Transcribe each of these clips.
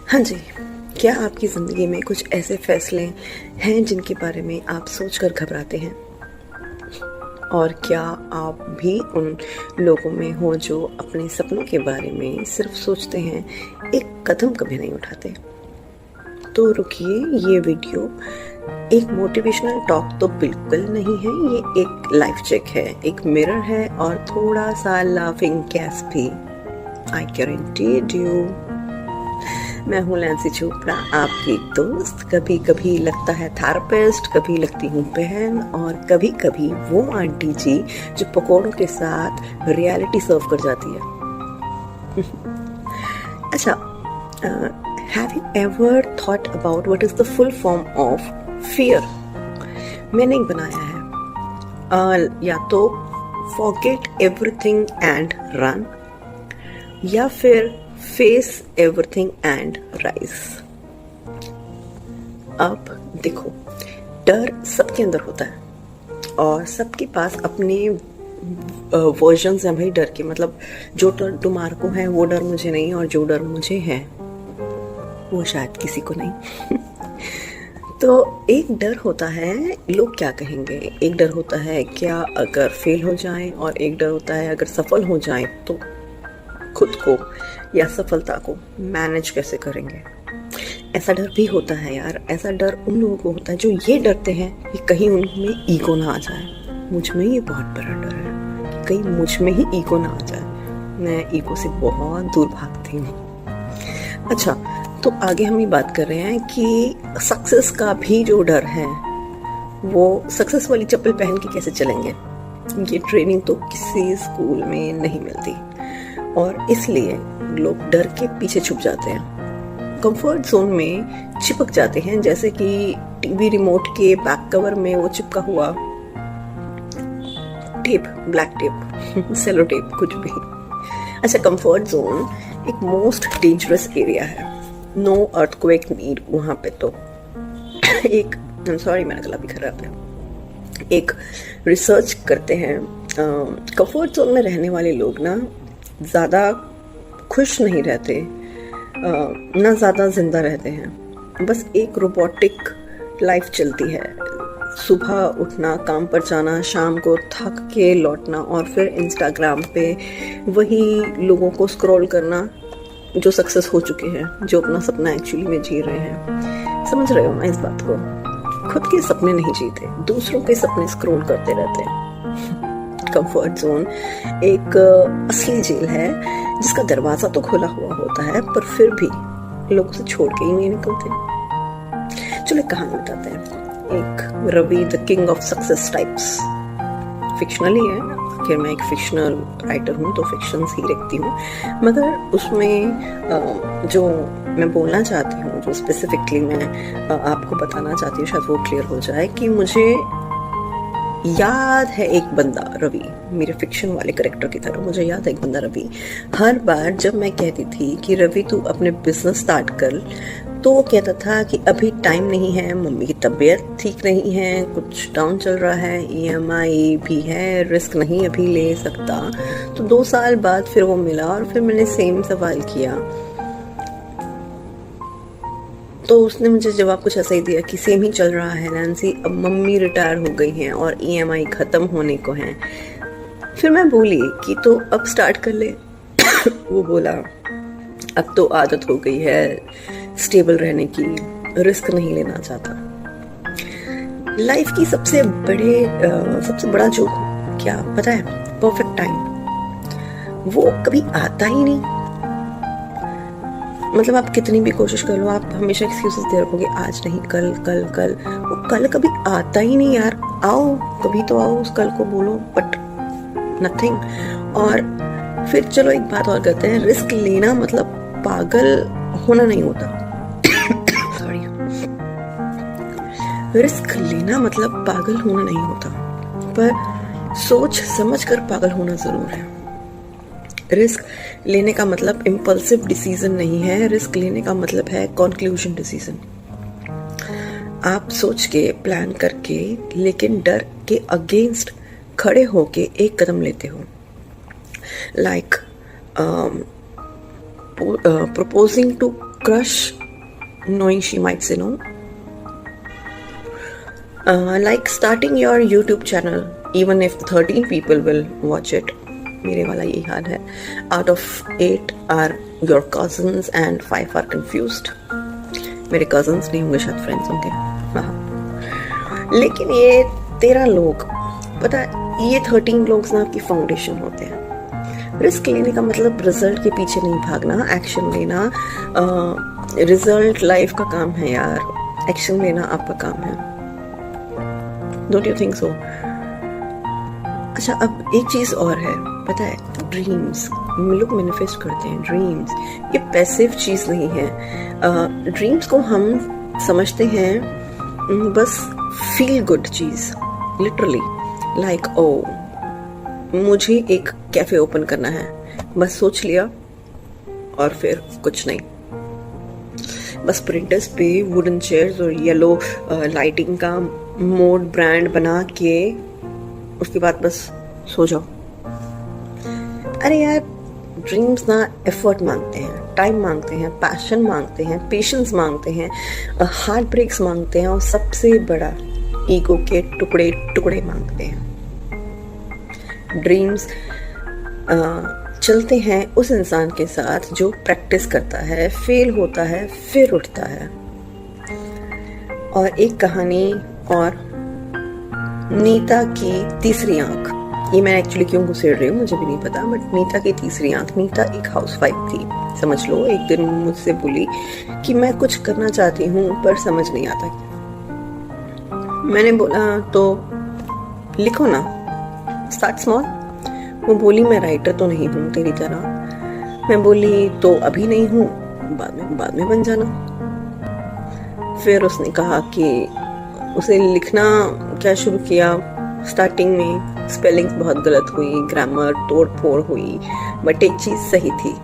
हाँ जी, क्या आपकी ज़िंदगी में कुछ ऐसे फैसले हैं जिनके बारे में आप सोचकर घबराते हैं? और क्या आप भी उन लोगों में हो जो अपने सपनों के बारे में सिर्फ सोचते हैं, एक कदम कभी नहीं उठाते? तो रुकिए, ये वीडियो एक मोटिवेशनल टॉक तो बिल्कुल नहीं है, ये एक लाइफ चेक है, एक मिरर है और थोड़ा सा लाफिंग गैस भी। आई गारंटीड यू। मैं हूँ नैन्सी चोपड़ा, आपकी दोस्त। कभी कभी लगता है थेरेपिस्ट, कभी लगती हूँ बहन, और कभी कभी वो आंटी जी जो पकौड़ों के साथ रियलिटी सर्व कर जाती है। अच्छा, have you ever thought about what is the full form of fear? मैंने एक बनाया है, या तो फॉरगेट एवरीथिंग एंड रन, या फिर फेस एवरीथिंग एंड राइज। अब देखो, डर सबके अंदर होता है और सबके पास अपने वर्जन्स हैं भाई डर के। मतलब जो डर तुम्हारे को है वो डर मुझे नहीं, और जो डर मुझे है वो शायद किसी को नहीं। तो एक डर होता है लोग क्या कहेंगे, एक डर होता है क्या अगर फेल हो जाए, और एक डर होता है अगर सफल हो जाए तो खुद को या सफलता को मैनेज कैसे करेंगे। ऐसा डर भी होता है यार, ऐसा डर उन लोगों को होता है जो ये डरते हैं कि कहीं उनमें ईगो ना आ जाए। मुझ में ये बहुत बड़ा डर है कि कहीं मुझ में ही ईगो ना आ जाए। मैं ईगो से बहुत दूर भागती हूँ। अच्छा, तो आगे हम ये बात कर रहे हैं कि सक्सेस का भी जो डर है, वो सक्सेस वाली चप्पल पहन के कैसे चलेंगे। ये ट्रेनिंग तो किसी स्कूल में नहीं मिलती और इसलिए लोग डर के पीछे छुप जाते हैं, कंफर्ट जोन में चिपक जाते हैं, जैसे कि टीवी रिमोट के बैक कवर में वो चिपका हुआ tape, black tape, sellotape, कुछ भी। अच्छा, कंफर्ट जोन एक मोस्ट डेंजरस एरिया है। नो अर्थक्वेक नीड वहां पे। तो एक सॉरी मेरा गला भी खराब है। एक रिसर्च करते हैं, कंफर्ट जोन में रहने वाले लोग ना ज़्यादा खुश नहीं रहते, ना ज़्यादा जिंदा रहते हैं। बस एक रोबोटिक लाइफ चलती है। सुबह उठना, काम पर जाना, शाम को थक के लौटना, और फिर इंस्टाग्राम पे वही लोगों को स्क्रॉल करना जो सक्सेस हो चुके हैं, जो अपना सपना एक्चुअली में जी रहे हैं। समझ रहे हो ना इस बात को? खुद के सपने नहीं जीते, दूसरों के सपने स्क्रॉल करते रहते हैं। कंफर्ट जोन एक असली जेल है जिसका दरवाजा तो खुला हुआ होता है, पर फिर भी लोग उसे छोड़ के ही नहीं निकलते। चलो एक कहानी बताते हैं। एक Ravi the king of success types, fictional ही है, आखिर मैं एक फिक्शनल राइटर हूँ तो फिक्शंस ही लिखती हूँ, मगर उसमें जो मैं बोलना चाहती हूँ, जो स्पेसिफिकली मैं आपको बताना चाहती हूँ, शायद वो क्लियर हो जाए कि मुझे याद है एक बंदा रवि, मेरे फिक्शन वाले करेक्टर की तरह मुझे याद है एक बंदा रवि। हर बार जब मैं कहती थी कि रवि तू अपने बिजनेस स्टार्ट कर, तो वो कहता था कि अभी टाइम नहीं है, मम्मी की तबीयत ठीक नहीं है, कुछ डाउन चल रहा है, EMI भी है, रिस्क नहीं अभी ले सकता। तो 2 साल बाद फिर वो मिला और फिर मैंने सेम सवाल किया, तो उसने मुझे जवाब कुछ ऐसा ही दिया कि सेम ही चल रहा है नैन्सी, अब मम्मी रिटायर हो गई हैं और EMI खत्म होने को हैं। फिर मैं बोली कि तो अब स्टार्ट कर ले। वो बोला अब तो आदत हो गई है स्टेबल रहने की, रिस्क नहीं लेना चाहता। लाइफ की सबसे बड़ा जोक क्या पता है? Perfect time. वो कभी आता ही नहीं। मतलब आप कितनी भी कोशिश कर लो, आप हमेशा एक्सक्यूजेस दे रखोगे, आज नहीं कल कल कल। वो कल कभी आता ही नहीं यार। आओ, कभी तो आओ, उस कल को बोलो, बट नथिंग। और फिर चलो एक बात और करते हैं, रिस्क लेना मतलब पागल होना नहीं होता। सॉरी, रिस्क लेना मतलब पागल होना नहीं होता, पर सोच समझ कर पागल होना जरूर है। रिस्क लेने का मतलब इम्पल्सिव डिसीजन नहीं है, रिस्क लेने का मतलब है कॉन्क्लूजन डिसीजन। आप सोच के, प्लान करके, लेकिन डर के अगेंस्ट खड़े होके एक कदम लेते हो। Like proposing to crush, knowing she might say no. Like starting your YouTube channel, even if 13 people will watch it. मेरे वाला यही हाल है. Out of 8 are your cousins and 5 are confused. मेरे cousins नहीं होंगे, शायद friends होंगे. हाँ. लेकिन ये 13 लोग, पता है, ये 13 लोग ना आपकी फाउंडेशन होते हैं. रिस्क लेने का मतलब रिजल्ट के पीछे नहीं भागना, एक्शन लेना. रिजल्ट लाइफ का काम है यार, एक्शन लेना आपका काम है. Don't you think so? अच्छा, अब एक चीज और है, पता है, ड्रीम्स. लोग मैनिफेस्ट करते हैं ड्रीम्स. ये पैसिव चीज नहीं है. ड्रीम्स को हम समझते हैं बस फील गुड चीज, लिटरली. लाइक ओ, मुझे एक कैफे ओपन करना है, बस सोच लिया और फिर कुछ नहीं. बस प्रिंटर्स पे वुडन चेयर्स और येलो लाइटिंग का मोड ब्रांड बना के उसके बाद बस सो जाओ. अरे यार, ड्रीम्स ना एफर्ट मांगते हैं, टाइम मांगते हैं, पैशन मांगते हैं, पेशेंस मांगते हैं, हार्ट ब्रेक्स मांगते हैं, और सबसे बड़ा ईगो के टुकड़े टुकड़े मांगते हैं. ड्रीम्स चलते हैं उस इंसान के साथ जो प्रैक्टिस करता है, फेल होता है, फिर उठता है. और एक कहानी और, नीता की तीसरी आंख. ये मैं एक्चुअली क्यों घुसेड़ रही हूँ मुझे भी नहीं पता, बट नीता की तीसरी आंख. नीता एक हाउसवाइफ थी, समझ लो. एक दिन मुझसे बोली कि मैं कुछ करना चाहती हूँ पर समझ नहीं आता क्या. मैंने बोला तो लिखो ना, स्टार्ट स्मॉल. वो बोली मैं राइटर तो नहीं हूँ तेरी तरह. मैं बोली तो अभी नहीं हूँ, बाद में बन जाना. फिर उसने कहा कि उसे लिखना क्या शुरू किया. स्टार्टिंग में स्पेलिंग्स बहुत गलत हुई, ग्रामर तोड़ फोड़ हुई, बट एक चीज सही थी,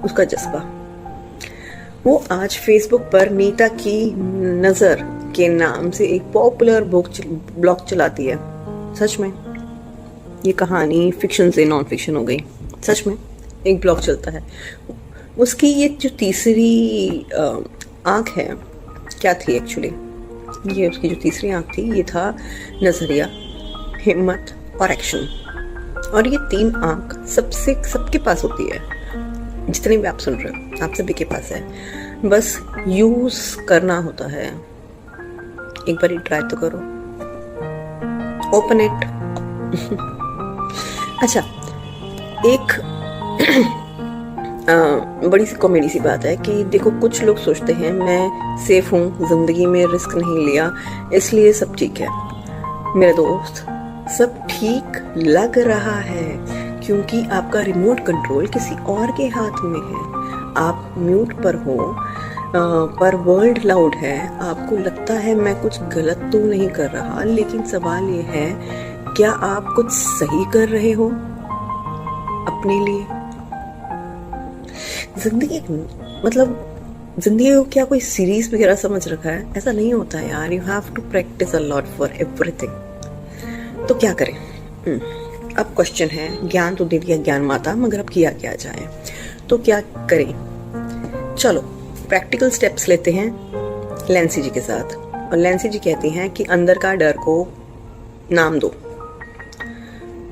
उसका जज्बा. वो आज फेसबुक पर नीता की नजर के नाम से एक पॉपुलर ब्लॉग चलाती है. सच में, ये कहानी फिक्शन से नॉन फिक्शन हो गई. सच में एक ब्लॉग चलता है. उसकी ये जो तीसरी आंख है, क्या थी एक्चुअली, ये उसकी जो तीसरी आंख थी, ये था नजरिया, हिम्मत और एक्शन. और ये 3 आंख सबके पास होती है. जितने भी आप सुन रहे हो, आप सभी के पास है, बस यूज करना होता है. एक बार ट्राई तो करो, ओपन इट. अच्छा, एक बड़ी सी कॉमेडी सी बात है कि देखो, कुछ लोग सोचते हैं मैं सेफ हूँ, जिंदगी में रिस्क नहीं लिया, इसलिए सब ठीक है. मेरे दोस्त, सब ठीक लग रहा है क्योंकि आपका रिमोट कंट्रोल किसी और के हाथ में है. आप म्यूट पर हो, पर वर्ल्ड लाउड है. आपको लगता है मैं कुछ गलत तो नहीं कर रहा, लेकिन सवाल ये है, क्या आप कुछ सही कर रहे हो अपने लिए? जिंदगी को क्या कोई सीरीज वगैरह समझ रखा है? ऐसा नहीं होता है यार. You have to practice a lot for everything. तो क्या करें? अब क्वेश्चन है, ज्ञान तो दे दिया ज्ञान माता, मगर अब किया क्या जाए? तो क्या करें? चलो प्रैक्टिकल स्टेप्स लेते हैं लैंसी जी के साथ. और लैंसी जी कहती हैं कि अंदर का डर को नाम दो,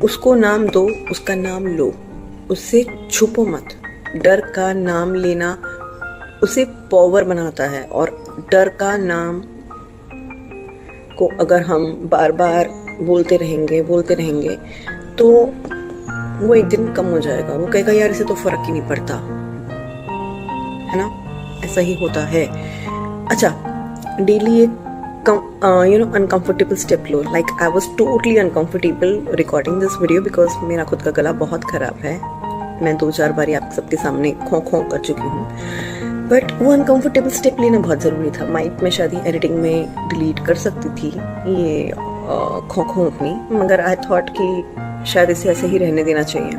उसको नाम दो, उसका नाम लो, उससे छुपो मत. डर का नाम लेना उसे पावर बनाता है, और डर का नाम को अगर हम बार बार बोलते रहेंगे तो वो एक दिन कम हो जाएगा. वो कहेगा यार इसे तो फर्क ही नहीं पड़ता, है ना? ऐसा ही होता है. अच्छा, डेली एक uncomfortable step low. Like I was totally uncomfortable recording this video because मेरा खुद का गला बहुत खराब है. मैं 2-4 बार आप सबके सामने खो कर चुकी हूँ. बट वो अनकंफर्टेबल स्टेप लेना बहुत ज़रूरी था. माइक में शायद एडिटिंग में डिलीट कर सकती थी ये खो अपनी, मगर आई थॉट कि शायद इसे ऐसे ही रहने देना चाहिए.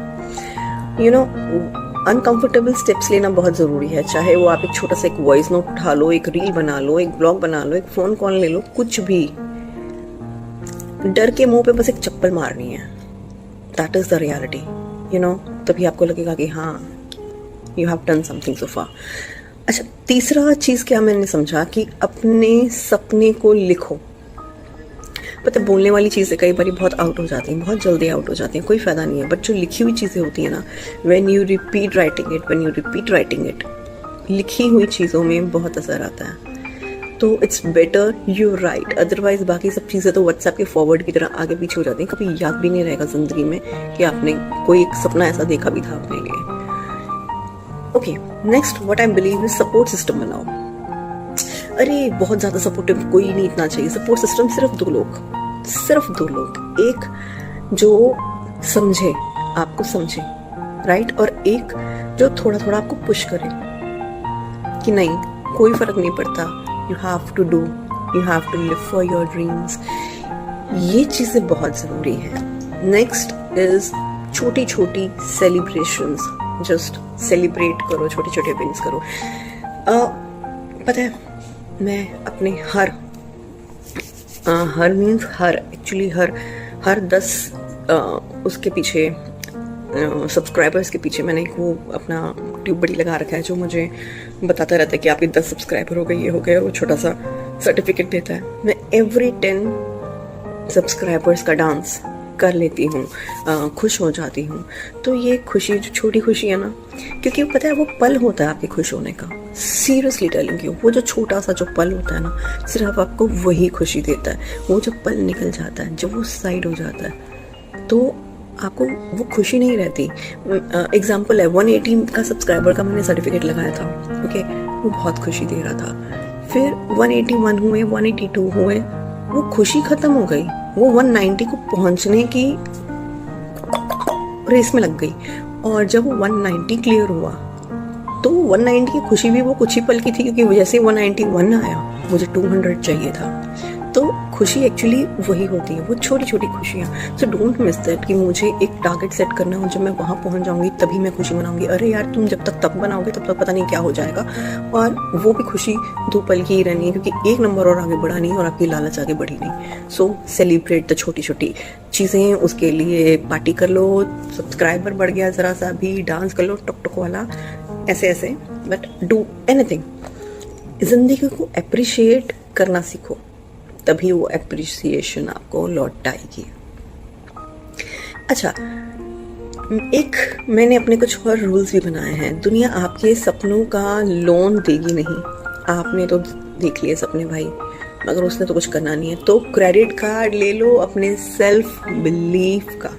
अनकंफर्टेबल स्टेप्स लेना बहुत ज़रूरी है. चाहे वो आप एक छोटा सा एक वॉइस नोट उठा लो, एक रील बना लो, एक ब्लॉग बना लो, एक फ़ोन कॉल ले लो, कुछ भी. डर के मुंह पे बस एक चप्पल मारनी है. That is the reality. तभी आपको लगेगा कि हाँ, you have done something so far. अच्छा, तीसरा चीज़ क्या मैंने समझा कि अपने सपने को लिखो। पता है, बोलने वाली चीज़ें कई बार बहुत आउट हो जाती हैं, बहुत जल्दी आउट हो जाती हैं, कोई फ़ायदा नहीं है। बट जो लिखी हुई चीज़ें होती हैं ना, when you repeat writing it, लिखी हुई चीज़ों में बहुत असर आता है। तो it's better you right, otherwise बाकी सब चीज़ें तो व्हाट्सएप के फॉरवर्ड की तरह आगे पीछे हो जाती हैं, कभी याद भी नहीं रहेगा ज़िंदगी में कि आपने कोई एक सपना ऐसा देखा भी था अपने लिए। Okay, next what I believe is support system बनाओ। अरे बहुत ज़्यादा सपोर्टिव कोई नहीं इतना चाहिए। सपोर्ट सिस्टम सिर्फ दो लोग, एक जो समझे, आपको समझे, राइट, और एक जो थोड़ा थोड़ा आपको पुश करे कि नहीं, कोई फर्क नहीं पड़ता, you have to live for your dreams. ये चीज़ें बहुत ज़रूरी हैं। नेक्स्ट इज छोटी छोटी सेलिब्रेशंस, जस्ट सेलिब्रेट करो, छोटे छोटे विन्स करो। पता है, मैं अपने हर एक्चुअली हर 10 उसके पीछे सब्सक्राइबर्स के पीछे मैंने एक वो अपना ट्यूब बड़ी लगा रखा है जो मुझे बताता रहता है कि आपके 10 सब्सक्राइबर हो गए, ये हो गए, और वो छोटा सा सर्टिफिकेट देता है। मैं एवरी 10 सब्सक्राइबर्स का डांस कर लेती हूँ, खुश हो जाती हूँ। तो ये खुशी, जो छोटी खुशी है ना, क्योंकि पता है वो पल होता है आपके खुश होने का। सीरियसली टेलिंग यू, वो जो छोटा सा जो पल होता है ना, सिर्फ आपको वही खुशी देता है। वो जब पल निकल जाता है, जब वो साइड हो जाता है, तो आपको वो खुशी नहीं रहती। एग्जाम्पल है, 180 का सब्सक्राइबर का मैंने सर्टिफिकेट लगाया था, ओके, वो बहुत खुशी दे रहा था। फिर 181 हुए, 182 हुए, वो खुशी खत्म हो गई। वो 190 को पहुंचने की रेस में लग गई, और जब वो 190 क्लियर हुआ तो 190 की खुशी भी वो कुछ ही पल की थी, क्योंकि जैसे 191 आया मुझे 200 चाहिए था। तो खुशी एक्चुअली वही होती है, वो छोटी छोटी खुशियाँ। सो डोंट मिस दैट कि मुझे एक टारगेट सेट करना हो, जब मैं वहाँ पहुँच जाऊँगी तभी मैं खुशी मनाऊंगी। अरे यार, तुम जब तक बनाओगे तब तक पता नहीं क्या हो जाएगा, और वो भी खुशी 2 पल की ही रहनी है, क्योंकि 1 नंबर और आगे बढ़ा नहीं और आपकी लालच आगे बढ़ी नहीं। सो सेलिब्रेट द छोटी छोटी चीज़ें, उसके लिए पार्टी कर लो, सब्सक्राइबर बढ़ गया ज़रा सा भी, डांस कर लो टक टक वाला, ऐसे, बट डू एनीथिंग। जिंदगी को अप्रिशिएट करना सीखो, तभी वो अप्रिसिएशन आपको लौट आएगी। अच्छा, एक मैंने अपने कुछ और रूल्स भी बनाए हैं। दुनिया आपके सपनों का लोन देगी नहीं। आपने तो देख लिए सपने भाई, मगर उसने तो कुछ करना नहीं है, तो क्रेडिट कार्ड ले लो अपने सेल्फ बिलीफ का।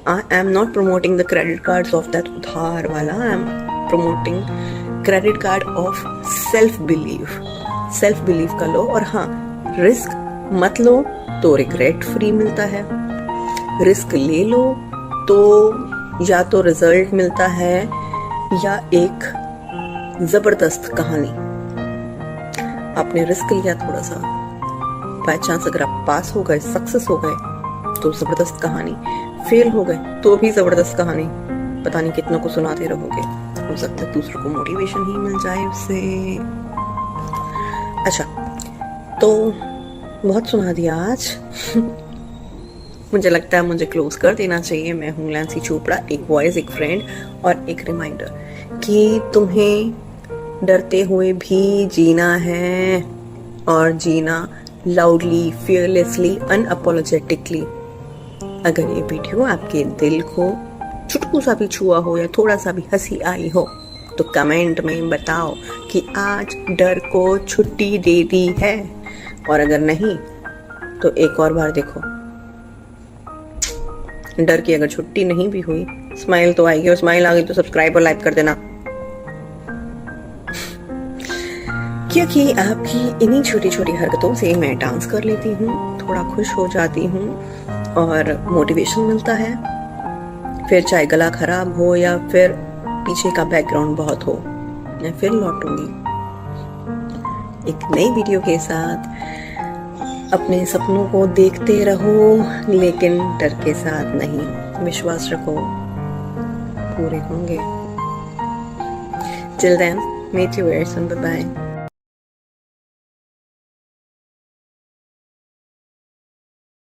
I am not promoting the credit cards of that उधार वाला, I am promoting credit card of self belief का लो। और हाँ, रिस्क मत लो तो रिग्रेट फ्री मिलता है, रिस्क ले लो तो या तो रिजल्ट मिलता है या एक जबरदस्त कहानी। आपने रिस्क लिया थोड़ा सा, बाय चांस अगर आप पास हो गए, सक्सेस हो गए तो जबरदस्त कहानी, फेल हो गए तो भी जबरदस्त कहानी, पता नहीं कितनों को सुनाते रहोगे, हो सकता है दूसरों को मोटिवेशन ही मिल जाए उससे। अच्छा, तो बहुत सुना दिया आज। मुझे लगता है मुझे क्लोज कर देना चाहिए। मैं हूँ लैंसी चोपड़ा, एक वॉइस, एक फ्रेंड और एक रिमाइंडर कि तुम्हें डरते हुए भी जीना है, और जीना लाउडली, फियरलेसली, अनअपोलोजेटिकली। अगर ये वीडियो आपके दिल को चुटकू सा भी छुआ हो या थोड़ा सा भी हंसी आई हो, तो कमेंट में बताओ कि आज डर को छुट्टी दे दी है। और अगर नहीं तो एक और बार देखो, डर की अगर छुट्टी नहीं भी हुई, स्माइल तो आएगी, और स्माइल आ गई तो सब्सक्राइब और लाइक कर देना। क्योंकि आपकी इन्हीं छोटी छोटी हरकतों से मैं डांस कर लेती हूँ, थोड़ा खुश हो जाती हूँ और मोटिवेशन मिलता है। फिर चाहे गला खराब हो या फिर पीछे का बैकग्राउंड बहुत हो, मैं फिर लौटूंगी एक नई वीडियो के साथ। अपने सपनों को देखते रहो, लेकिन डर के साथ नहीं, विश्वास रखो पूरे होंगे। Till then, meet you very soon. Bye bye.